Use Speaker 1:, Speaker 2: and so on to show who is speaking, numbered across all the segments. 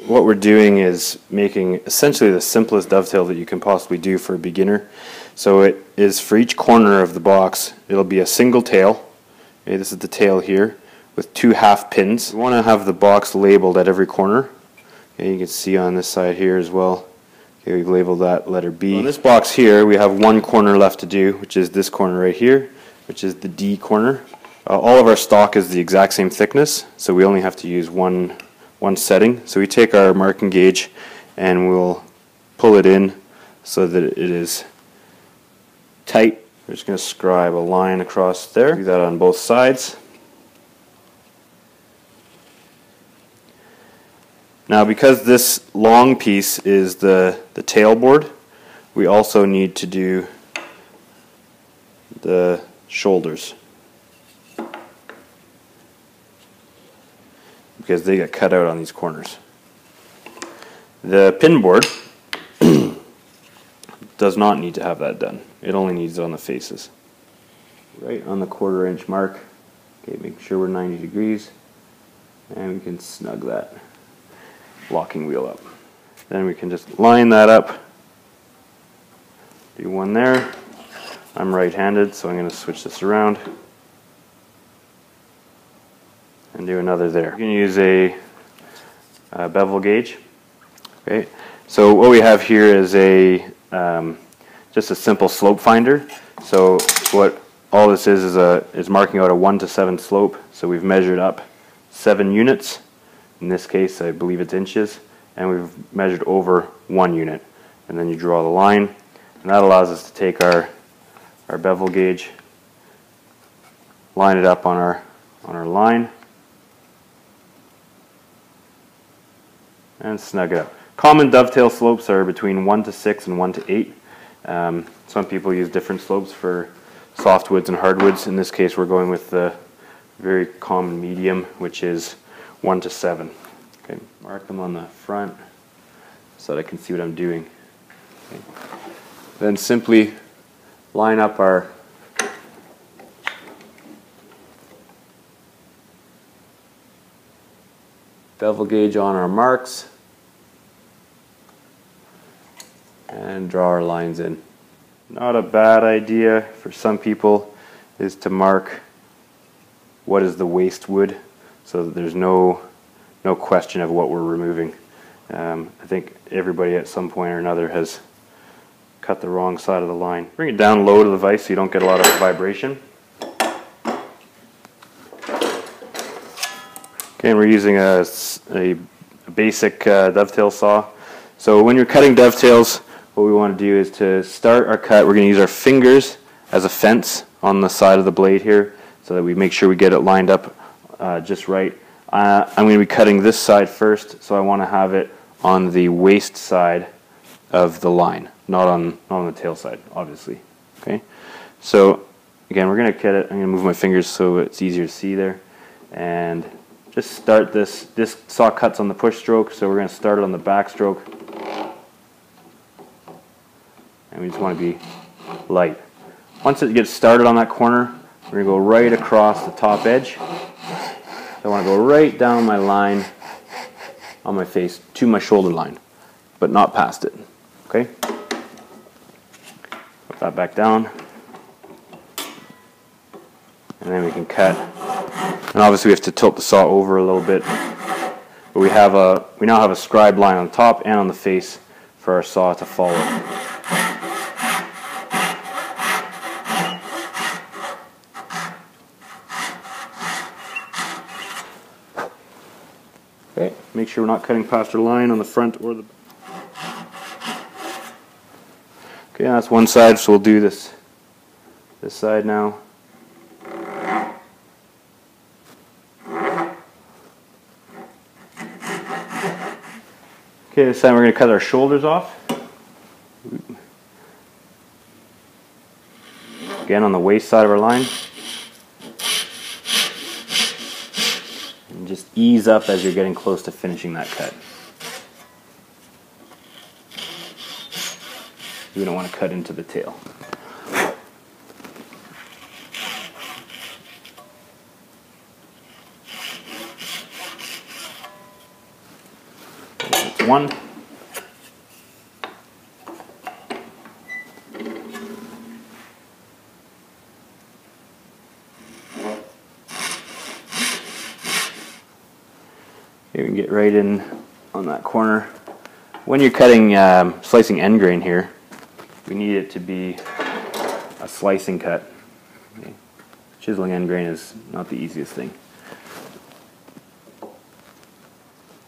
Speaker 1: What we're doing is making essentially the simplest dovetail that you can possibly do for a beginner. So it is for each corner of the box, it'll be a single tail. Okay, this is the tail here with 2 half pins. We want to have the box labeled at every corner. Okay, you can see on this side here as well. Okay, we've labeled that letter B. On this box here we have one corner left to do, which is this corner right here, which is the D corner. All of our stock is the exact same thickness, so we only have to use one setting. So we take our marking gauge and we'll pull it in so that it is tight. We're just going to scribe a line across there. Do that on both sides. Now because this long piece is the tailboard, we also need to do the shoulders, because they get cut out on these corners. The pin board does not need to have that done. It only needs it on the faces. Right on the 1/4 inch mark. Okay, make sure we're 90 degrees, and we can snug that locking wheel up. Then we can just line that up. Do one there. I'm right-handed, so I'm going to switch this around and do another there. You can use a bevel gauge. Okay, so what we have here is just a simple slope finder. So what all this is marking out a 1 to 7 slope. So we've measured up 7 units. In this case, I believe it's inches, and we've measured over 1 unit. And then you draw the line, and that allows us to take our bevel gauge, line it up on our line, and snug it up. Common dovetail slopes are between 1 to 6 and 1 to 8. Some people use different slopes for softwoods and hardwoods. In this case, we're going with the very common medium, which is 1 to 7. Okay, mark them on the front so that I can see what I'm doing. Okay. Then simply line up our bevel gauge on our marks and draw our lines in. Not a bad idea for some people is to mark what is the waste wood, so that there's no question of what we're removing. I think everybody at some point or another has cut the wrong side of the line. Bring it down low to the vise so you don't get a lot of vibration. Okay, and we're using a basic dovetail saw. So when you're cutting dovetails, what we want to do is to start our cut, we're going to use our fingers as a fence on the side of the blade here so that we make sure we get it lined up just right. I'm going to be cutting this side first, so I want to have it on the waist side of the line, not on the tail side, obviously. Okay, so again, we're going to cut it. I'm going to move my fingers so it's easier to see there, and just start this. This saw cuts on the push stroke, so we're going to start it on the back stroke, and we just want to be light. Once it gets started on that corner, we're going to go right across the top edge. So I want to go right down my line on my face to my shoulder line, but not past it. Okay? Put that back down. And then we can cut. And obviously we have to tilt the saw over a little bit. But we now have a scribe line on top and on the face for our saw to follow. Okay, make sure we're not cutting past our line on the front or the back. Okay, that's one side, so we'll do this side now. Okay, this time we're going to cut our shoulders off. Again, on the waist side of our line. And just ease up as you're getting close to finishing that cut. We don't want to cut into the tail. one. You can get right in on that corner. When you're cutting, slicing end grain here, we need it to be a slicing cut. Okay. Chiseling end grain is not the easiest thing.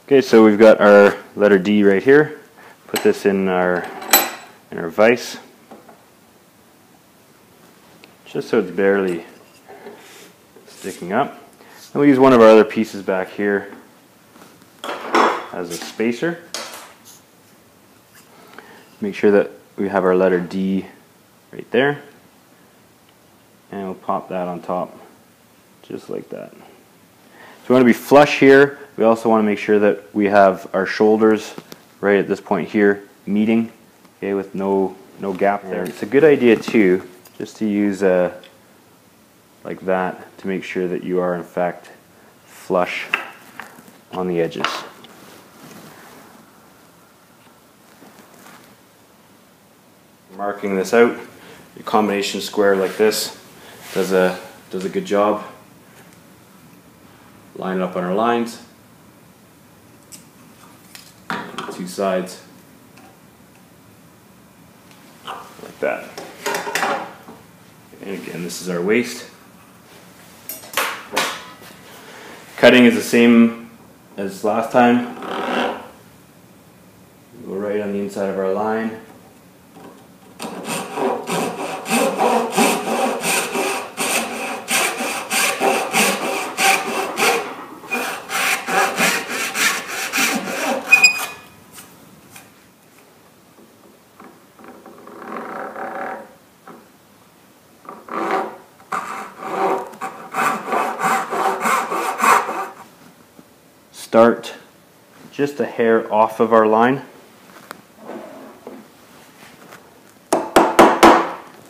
Speaker 1: Okay, so we've got our letter D right here. Put this in our vise, just so it's barely sticking up. And we'll use one of our other pieces back here as a spacer. Make sure that we have our letter D right there, and we'll pop that on top just like that. So we want to be flush here. We also want to make sure that we have our shoulders right at this point here meeting, okay, with no gap there. It's a good idea too just to use like that to make sure that you are in fact flush on the edges. Marking this out, your combination square like this does a good job. Line it up on our lines, two sides, like that. And again, this is our waist. Cutting is the same as last time. Go right on the inside of our line. Start just a hair off of our line.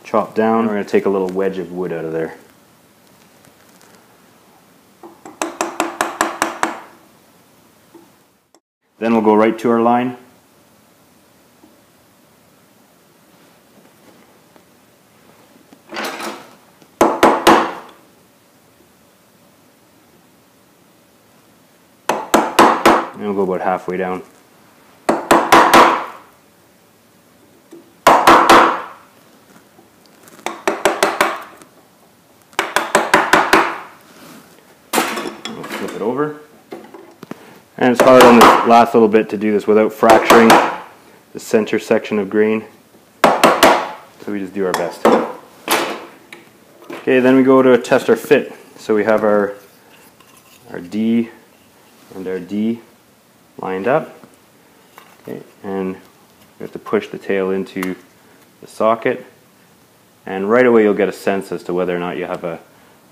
Speaker 1: Chop down. We're going to take a little wedge of wood out of there. Then we'll go right to our line. And we'll go about halfway down. We'll flip it over. And it's hard on this last little bit to do this without fracturing the center section of grain. So we just do our best. Okay, then we go to test our fit. So we have our D and our D lined up, okay, and we have to push the tail into the socket, and right away you'll get a sense as to whether or not you have a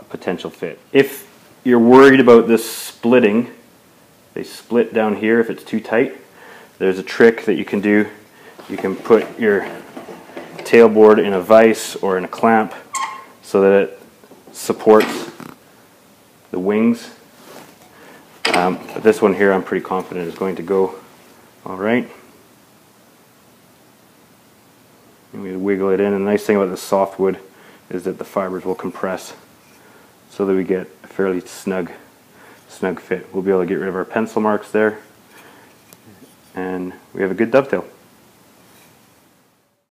Speaker 1: potential fit. If you're worried about this splitting, they split down here if it's too tight, there's a trick that you can do. You can put your tailboard in a vise or in a clamp so that it supports the wings. But this one here I'm pretty confident is going to go alright. And we wiggle it in, and the nice thing about this softwood is that the fibers will compress so that we get a fairly snug fit. We'll be able to get rid of our pencil marks there, and we have a good dovetail.